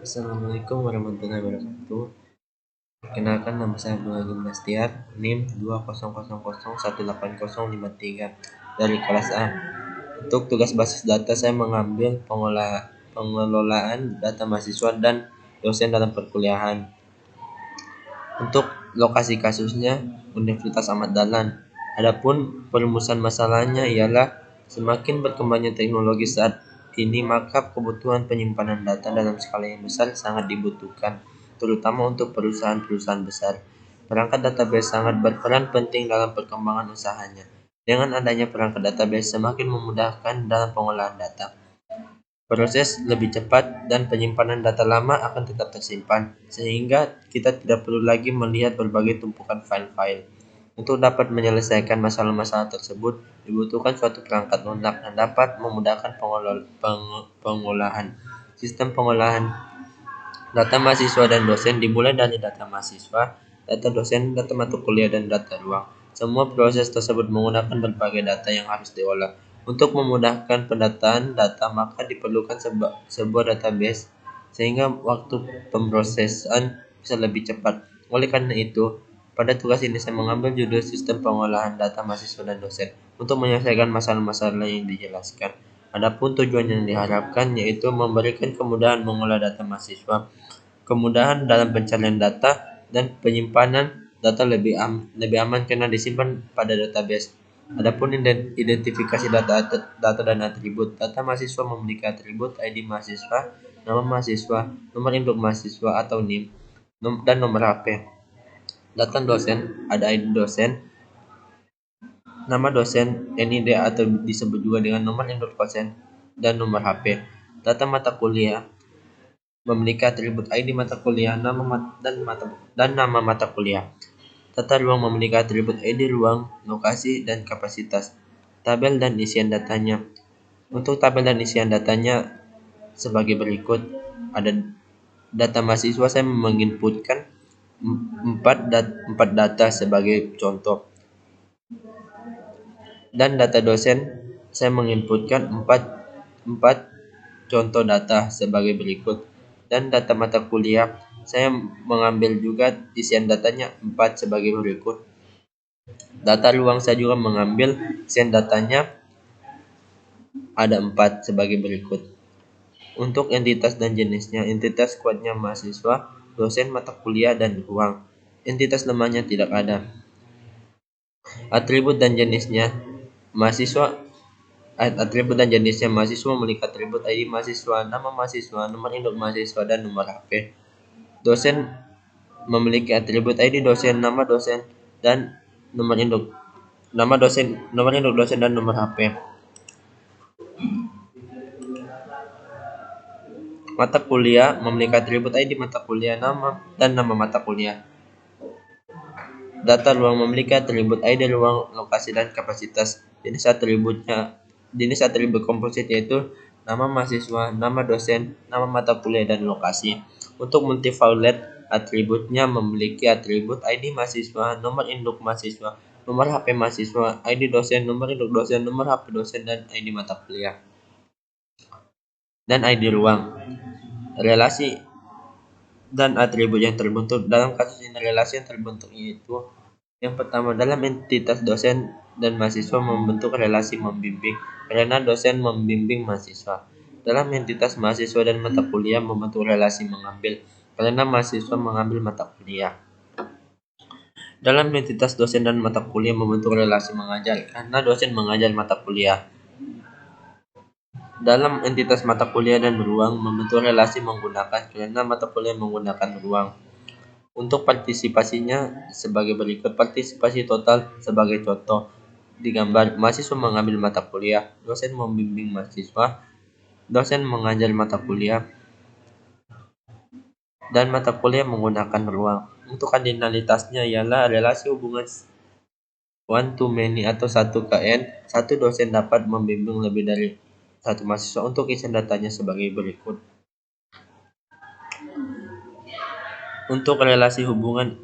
Assalamualaikum warahmatullahi wabarakatuh. Perkenalkan, nama saya Abdul Ghani Bastiar, NIM 200018053 dari kelas A. Untuk tugas basis data, saya mengambil pengelolaan data mahasiswa dan dosen dalam perkuliahan. Untuk lokasi kasusnya, Universitas Ahmad Dahlan. Adapun perumusan masalahnya ialah semakin berkembangnya teknologi saat ini, maka kebutuhan penyimpanan data dalam skala yang besar sangat dibutuhkan, terutama untuk perusahaan-perusahaan besar. Perangkat database sangat berperan penting dalam perkembangan usahanya. Dengan adanya perangkat database, semakin memudahkan dalam pengolahan data. Proses lebih cepat dan penyimpanan data lama akan tetap tersimpan, sehingga kita tidak perlu lagi melihat berbagai tumpukan file-file. Untuk dapat menyelesaikan masalah-masalah tersebut, dibutuhkan suatu perangkat lunak yang dapat memudahkan pengolahan. Sistem pengolahan data mahasiswa dan dosen dimulai dari data mahasiswa, data dosen, data mata kuliah, dan data ruang. Semua proses tersebut menggunakan berbagai data yang harus diolah. Untuk memudahkan pendataan data, maka diperlukan sebuah database sehingga waktu pemrosesan bisa lebih cepat. Oleh karena itu, pada tugas ini saya mengambil judul Sistem Pengolahan Data Mahasiswa dan Dosen untuk menyelesaikan masalah-masalah yang dijelaskan. Adapun tujuan yang diharapkan yaitu memberikan kemudahan mengolah data mahasiswa, kemudahan dalam pencarian data, dan penyimpanan data lebih aman karena disimpan pada database. Adapun identifikasi data dan atribut. Data mahasiswa memiliki atribut ID mahasiswa, nama mahasiswa, nomor induk mahasiswa atau NIM, dan nomor HP. Data dosen ada ID dosen, nama dosen, NID atau disebut juga dengan nomor induk dosen, dan nomor HP. Data mata kuliah memiliki atribut ID mata kuliah, dan nama mata kuliah. Tata ruang memiliki atribut ID ruang, lokasi, dan kapasitas. Tabel dan isian datanya. Untuk tabel dan isian datanya sebagai berikut. Ada data mahasiswa, saya menginputkan 4 data sebagai contoh. Dan data dosen, saya menginputkan 4 contoh data sebagai berikut. Dan data mata kuliah, saya mengambil juga isian datanya 4 sebagai berikut. Data ruang saya juga mengambil isian datanya ada 4 sebagai berikut. Untuk entitas dan jenisnya, entitas kuatnya mahasiswa, dosen, mata kuliah, dan ruang. Entitas lemahnya tidak ada. Atribut dan jenisnya mahasiswa. Atribut dan jenisnya mahasiswa memiliki atribut ID mahasiswa, nama mahasiswa, nomor induk mahasiswa, dan nomor HP. Dosen memiliki atribut ID dosen, nama dosen, dan nomor induk dosen, dan nomor HP. Mata kuliah memiliki atribut ID mata kuliah, nama, dan nama mata kuliah. Data ruang memiliki atribut ID ruang, lokasi, dan kapasitas. Jenis atribut komposit yaitu nama mahasiswa, nama dosen, nama mata kuliah, dan lokasi. Untuk multivariate, atributnya memiliki atribut ID mahasiswa, nomor induk mahasiswa, nomor HP mahasiswa, ID dosen, nomor induk dosen, nomor HP dosen, dan ID mata kuliah. Dan ID ruang. Relasi dan atribut yang terbentuk. Dalam kasus ini, relasi yang terbentuk yaitu yang pertama, dalam entitas dosen dan mahasiswa membentuk relasi membimbing karena dosen membimbing mahasiswa. Dalam entitas mahasiswa dan mata kuliah membentuk relasi mengambil karena mahasiswa mengambil mata kuliah. Dalam entitas dosen dan mata kuliah membentuk relasi mengajar karena dosen mengajar mata kuliah. Dalam entitas mata kuliah dan ruang membentuk relasi menggunakan karena mata kuliah menggunakan ruang. Untuk partisipasinya sebagai berikut. Partisipasi total sebagai contoh. Digambar, mahasiswa mengambil mata kuliah, dosen membimbing mahasiswa, dosen mengajar mata kuliah, dan mata kuliah menggunakan ruang. Untuk kardinalitasnya ialah relasi hubungan one to many atau 1 ke n. Satu dosen dapat membimbing lebih dari 1 mahasiswa. Untuk isian datanya sebagai berikut. Untuk relasi hubungan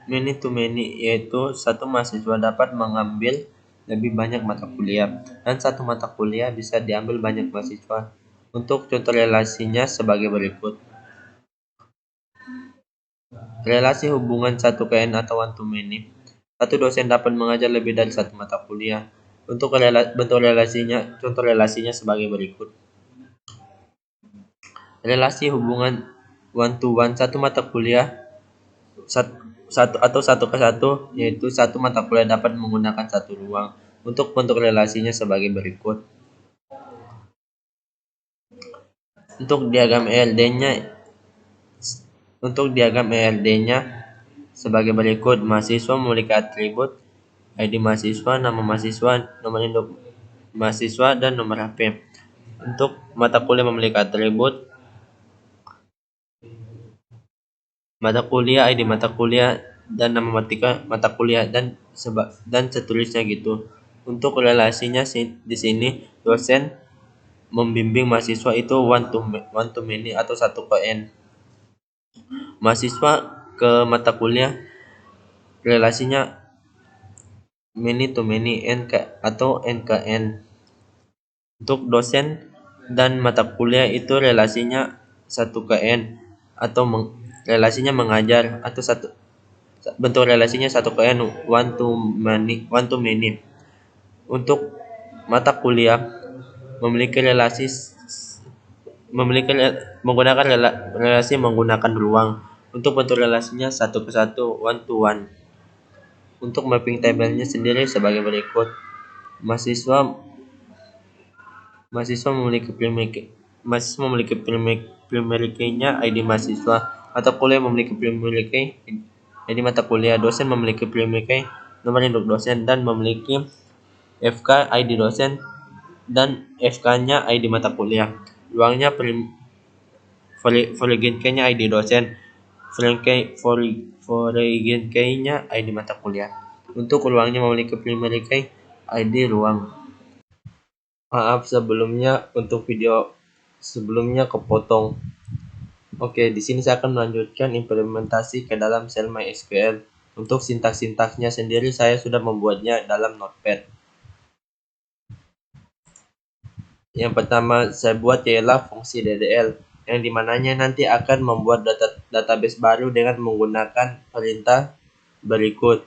many to many yaitu 1 mahasiswa dapat mengambil lebih banyak mata kuliah dan 1 mata kuliah bisa diambil banyak mahasiswa. Untuk contoh relasinya sebagai berikut. Relasi hubungan satu ke N atau one to many. Satu dosen dapat mengajar lebih dari satu mata kuliah. Untuk bentuk relasinya, contoh relasinya sebagai berikut. Relasi hubungan one to one satu mata kuliah satu ke satu, yaitu satu mata kuliah dapat menggunakan satu ruang. Untuk bentuk relasinya sebagai berikut. Untuk diagram ELD-nya sebagai berikut. Mahasiswa memiliki atribut ID mahasiswa, nama mahasiswa, nomor induk mahasiswa, dan nomor HP. Untuk mata kuliah memiliki atribut mata kuliah, ID mata kuliah, dan nama mata kuliah, dan seterusnya gitu. Untuk relasinya di sini dosen membimbing mahasiswa itu one to many atau satu ke N. Mahasiswa ke mata kuliah relasinya many to many, atau N ke N. Untuk dosen dan mata kuliah itu relasinya satu ke N atau relasinya mengajar, atau bentuk relasinya satu ke N, one to many. Untuk mata kuliah memiliki menggunakan relasi menggunakan ruang. Untuk bentuk relasinya satu ke satu, one to one. Untuk mapping tabelnya sendiri sebagai berikut. Mahasiswa memiliki primary key-nya ID mahasiswa. Mata kuliah memiliki primary key ID mata kuliah. Dosen memiliki primary key nomor induk dosen, dan memiliki FK ID dosen dan FK-nya ID mata kuliah. Ruangnya foreign key-nya ID dosen, foreign key-nya ID mata kuliah. Untuk ruangnya memiliki primary key ID ruang. Maaf sebelumnya untuk video sebelumnya kepotong. Oke, di sini saya akan melanjutkan implementasi ke dalam sel MySQL. Untuk sintaks-sintaksnya sendiri saya sudah membuatnya dalam Notepad. Yang pertama saya buat ialah fungsi DDL, yang dimananya nanti akan membuat database baru dengan menggunakan perintah berikut.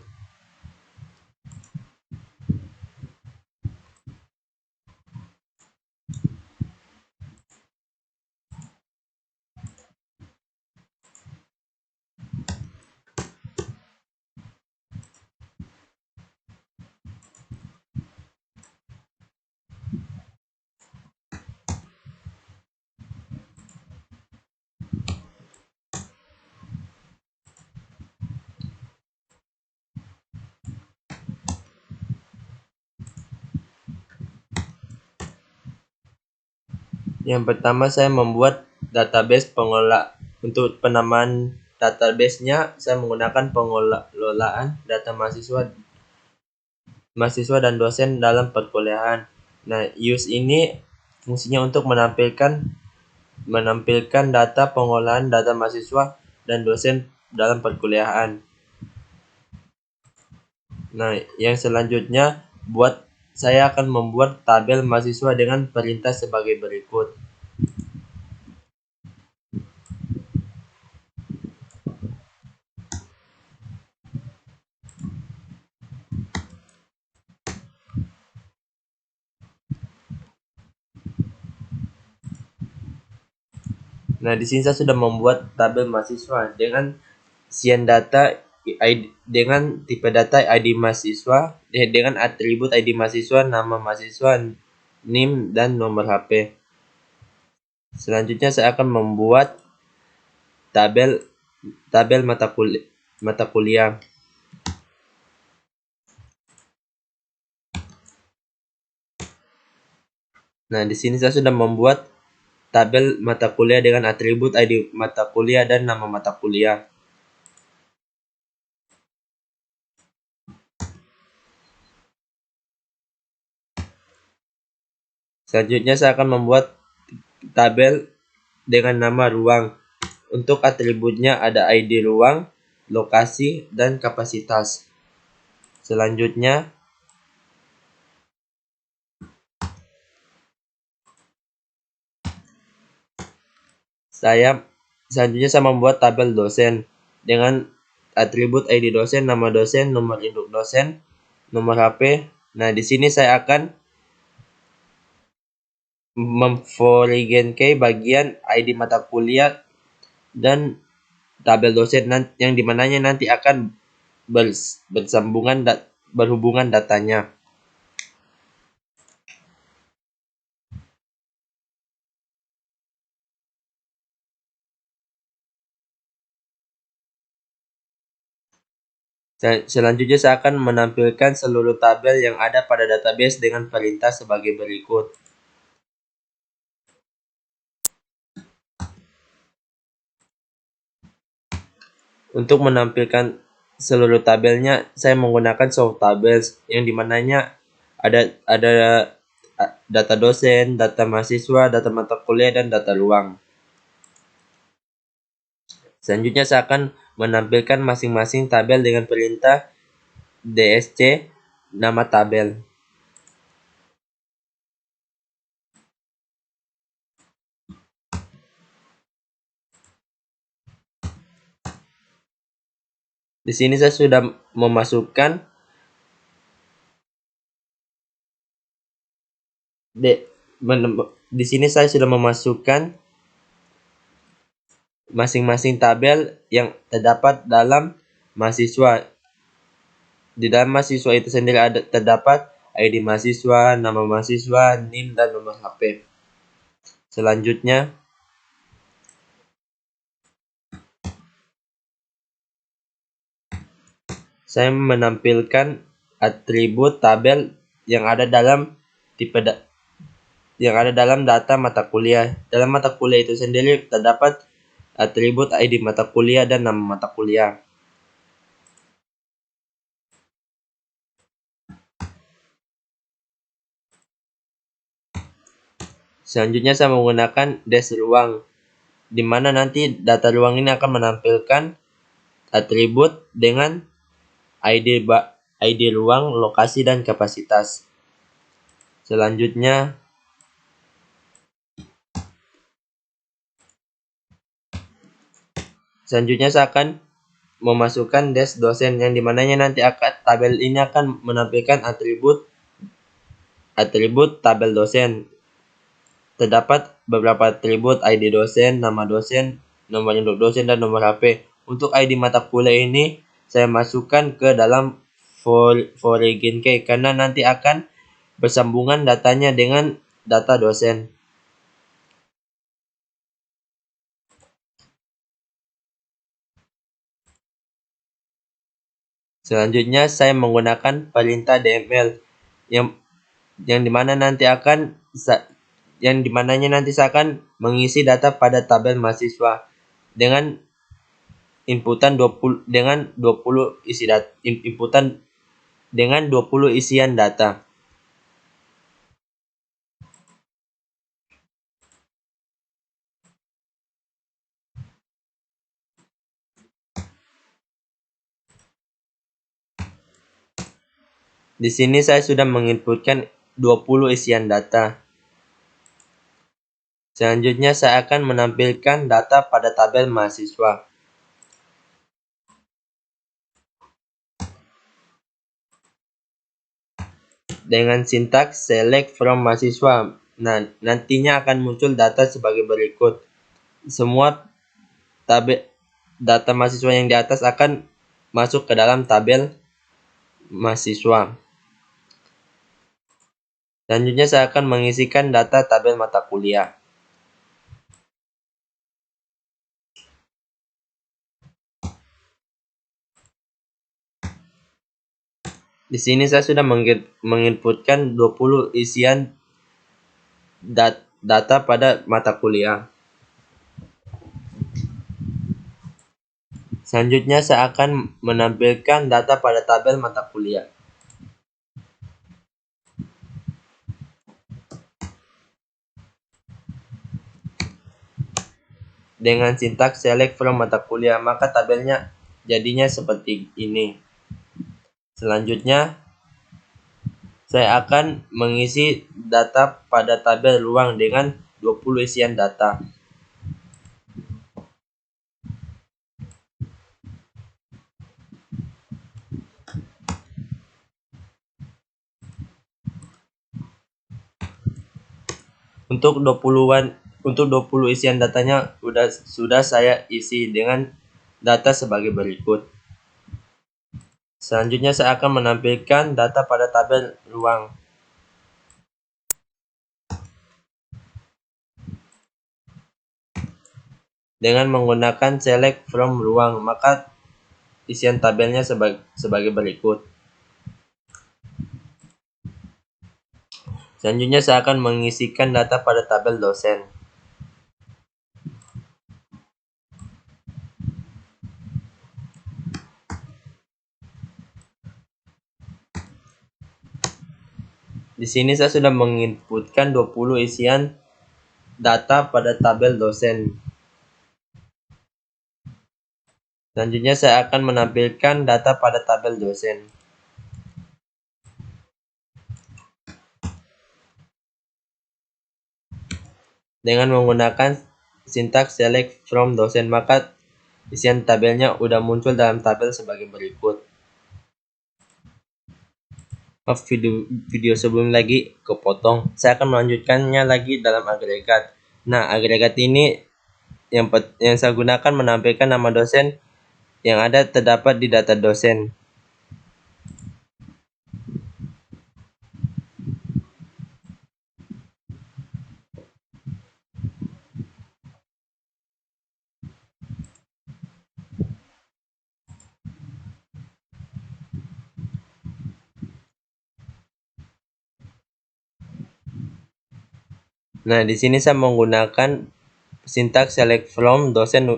Yang pertama saya membuat database pengelola. Untuk penamaan database-nya saya menggunakan pengelolaan data mahasiswa dan dosen dalam perkuliahan. Nah, use ini fungsinya untuk menampilkan data pengolahan data mahasiswa dan dosen dalam perkuliahan. Nah, yang selanjutnya saya akan membuat tabel mahasiswa dengan perintah sebagai berikut. Nah, di sini saya sudah membuat tabel mahasiswa dengan dengan tipe data ID mahasiswa, dengan atribut ID mahasiswa, nama mahasiswa, NIM, dan nomor HP. Selanjutnya saya akan membuat tabel mata kuliah. Nah, di sini saya sudah membuat tabel mata kuliah dengan atribut ID mata kuliah dan nama mata kuliah. Selanjutnya saya akan membuat tabel dengan nama ruang. Untuk atributnya ada ID ruang, lokasi, dan kapasitas. Selanjutnya saya membuat tabel dosen dengan atribut ID dosen, nama dosen, nomor induk dosen, nomor HP. Nah, di sini saya akan memforeign key bagian ID mata kuliah dan tabel dosen yang dimananya nanti akan berhubungan datanya. Selanjutnya saya akan menampilkan seluruh tabel yang ada pada database dengan perintah sebagai berikut. Untuk menampilkan seluruh tabelnya, saya menggunakan soft tables yang dimananya ada data dosen, data mahasiswa, data mata kuliah, dan data ruang. Selanjutnya saya akan menampilkan masing-masing tabel dengan perintah dsc nama tabel. Di sini saya sudah memasukkan di sini saya sudah memasukkan masing-masing tabel yang terdapat dalam mahasiswa. Di dalam mahasiswa itu sendiri terdapat ID mahasiswa, nama mahasiswa, NIM, dan nomor HP. Selanjutnya, saya menampilkan atribut tabel yang ada dalam data mata kuliah. Dalam mata kuliah itu sendiri terdapat atribut ID mata kuliah dan nama mata kuliah. Selanjutnya saya menggunakan dash ruang, di mana nanti data ruang ini akan menampilkan atribut dengan ID ruang, lokasi, dan kapasitas. Selanjutnya, saya akan memasukkan dash dosen yang dimananya nanti tabel ini akan menampilkan atribut tabel dosen. Terdapat beberapa atribut ID dosen, nama dosen, nomor induk dosen, dan nomor HP. Untuk ID mata kuliah ini saya masukkan ke dalam foreign key karena nanti akan bersambungan datanya dengan data dosen. Selanjutnya saya menggunakan perintah DML yang dimananya nanti saya akan mengisi data pada tabel mahasiswa dengan inputan 20 isian data. Di sini saya sudah menginputkan 20 isian data. Selanjutnya saya akan menampilkan data pada tabel mahasiswa. Dengan sintaks select from mahasiswa. Nah, nantinya akan muncul data sebagai berikut. Semua data mahasiswa yang di atas akan masuk ke dalam tabel mahasiswa. Selanjutnya saya akan mengisikan data tabel mata kuliah. Di sini saya sudah menginputkan 20 isian data pada mata kuliah. Selanjutnya saya akan menampilkan data pada tabel mata kuliah. Dengan sintaks select from mata kuliah, maka tabelnya jadinya seperti ini. Selanjutnya, saya akan mengisi data pada tabel ruang dengan 20 isian data. Untuk 20 isian datanya sudah saya isi dengan data sebagai berikut. Selanjutnya saya akan menampilkan data pada tabel ruang. Dengan menggunakan select from ruang, maka isian tabelnya sebagai berikut. Selanjutnya saya akan mengisikan data pada tabel dosen. Di sini saya sudah menginputkan 20 isian data pada tabel dosen. Selanjutnya saya akan menampilkan data pada tabel dosen. Dengan menggunakan sintaks select from dosen, maka isian tabelnya udah muncul dalam tabel sebagai berikut. Video sebelum lagi kepotong. Saya akan melanjutkannya lagi dalam agregat. Nah, agregat ini yang saya gunakan menampilkan nama dosen yang ada terdapat di data dosen. Nah, di sini saya menggunakan sintaks select from dosen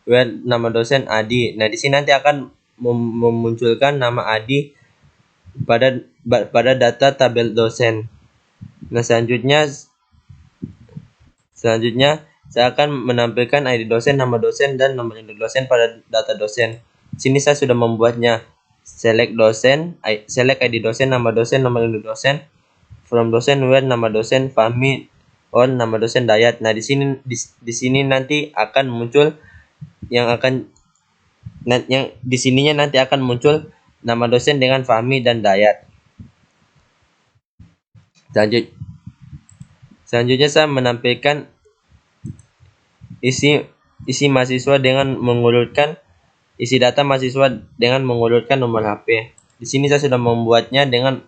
where nama dosen Adi. Nah, di sini nanti akan memunculkan nama Adi pada data tabel dosen. Nah, selanjutnya saya akan menampilkan ID dosen, nama dosen, dan nomor induk dosen pada data dosen. Sini saya sudah membuatnya. Select dosen, select ID dosen, nama dosen, nomor induk dosen, from dosen where nama dosen Fahmi on nama dosen Dayat. Nah, di sini nanti akan muncul yang di sininya nanti akan muncul nama dosen dengan Fahmi dan Dayat. Selanjutnya saya menampilkan isi mahasiswa dengan mengurutkan isi data mahasiswa dengan mengurutkan nomor HP. Di sini saya sudah membuatnya dengan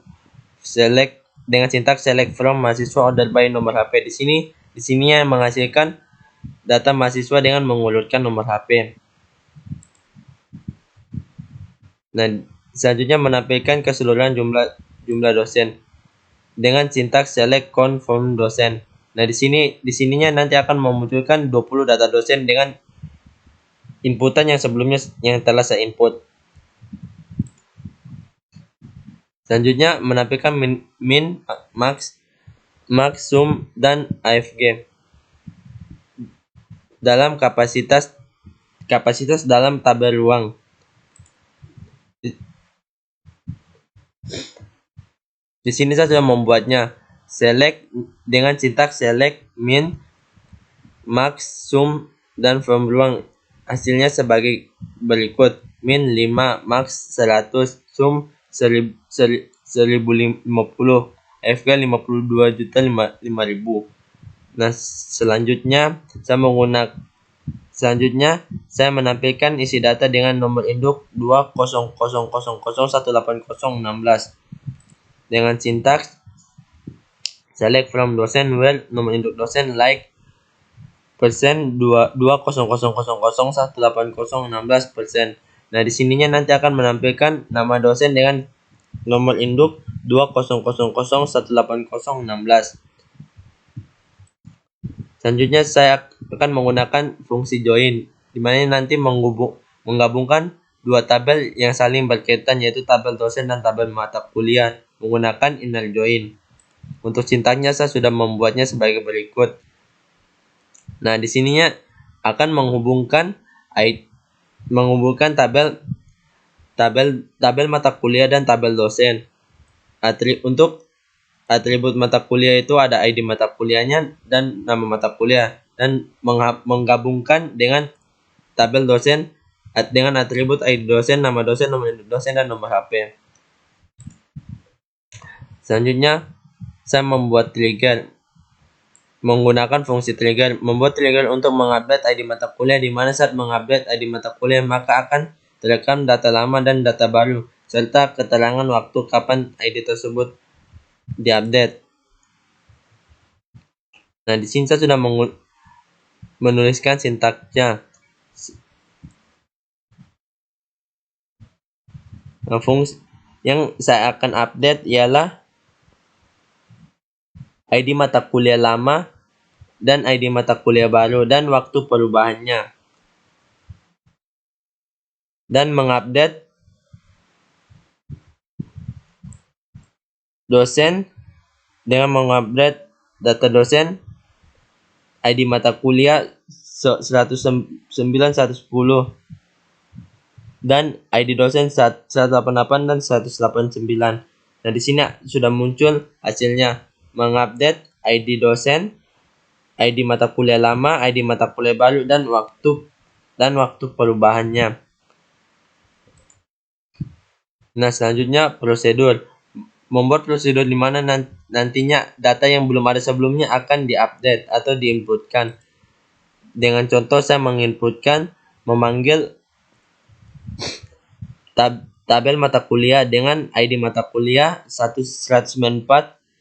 sintaks select from mahasiswa order by nomor HP. Di sininya menghasilkan data mahasiswa dengan mengurutkan nomor HP. Nah, selanjutnya menampilkan keseluruhan jumlah dosen dengan sintaks select count from dosen. Nah, di sininya nanti akan memunculkan 20 data dosen dengan inputan yang sebelumnya yang telah saya input. Selanjutnya menampilkan min, max, sum, dan AFG dalam kapasitas dalam tabel ruang. Di sini saya sudah membuatnya. Select dengan sintaks select min, max, sum, dan from ruang. Hasilnya sebagai berikut. Min 5, max 100, sum 1050, FK 52.005.000. Nah, selanjutnya saya menampilkan isi data dengan nomor induk 2000018016 dengan sintaks select from dosen where nomor induk dosen like persen 2000018016%. Nah, di sininya nanti akan menampilkan nama dosen dengan nomor induk 2000018016. Selanjutnya saya akan menggunakan fungsi join, di mana nanti menggabungkan dua tabel yang saling berkaitan, yaitu tabel dosen dan tabel mata kuliah menggunakan inner join. Untuk sintaksnya saya sudah membuatnya sebagai berikut. Nah, di sininya akan menghubungkan tabel mata kuliah dan tabel dosen. Untuk atribut mata kuliah itu ada ID mata kuliahnya dan nama mata kuliah, dan menggabungkan dengan tabel dosen dengan atribut ID dosen, nama dosen, nomor induk dosen, dan nomor HP. Selanjutnya saya membuat trigger menggunakan fungsi trigger. Membuat trigger untuk mengupdate ID mata kuliah, di mana saat mengupdate ID mata kuliah maka akan terekam data lama dan data baru, serta keterangan waktu kapan ID tersebut diupdate. Nah, di sini saya sudah menuliskan sintaksnya. Nah, fungsi yang saya akan update ialah ID mata kuliah lama dan ID mata kuliah baru dan waktu perubahannya. Dan mengupdate dosen dengan mengupdate data dosen, ID mata kuliah 109 110 dan ID dosen 188 dan 189. Nah, di sini sudah muncul hasilnya. Mengupdate ID dosen, ID mata kuliah lama, ID mata kuliah baru dan waktu perubahannya. Nah, selanjutnya prosedur. Membuat prosedur di mana nantinya data yang belum ada sebelumnya akan diupdate atau diinputkan. Dengan contoh, saya menginputkan memanggil tabel mata kuliah dengan ID mata kuliah 194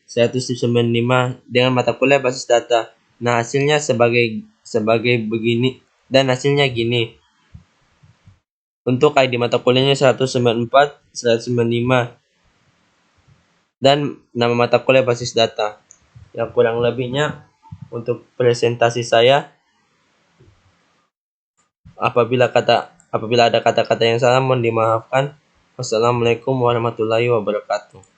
195 dengan mata kuliah basis data. Nah, hasilnya sebagai begini dan hasilnya gini. Untuk ID mata kuliahnya 194 195 dan nama mata kuliah basis data. Yang kurang lebihnya untuk presentasi saya, apabila ada kata-kata yang salah mohon dimaafkan. Wassalamualaikum warahmatullahi wabarakatuh.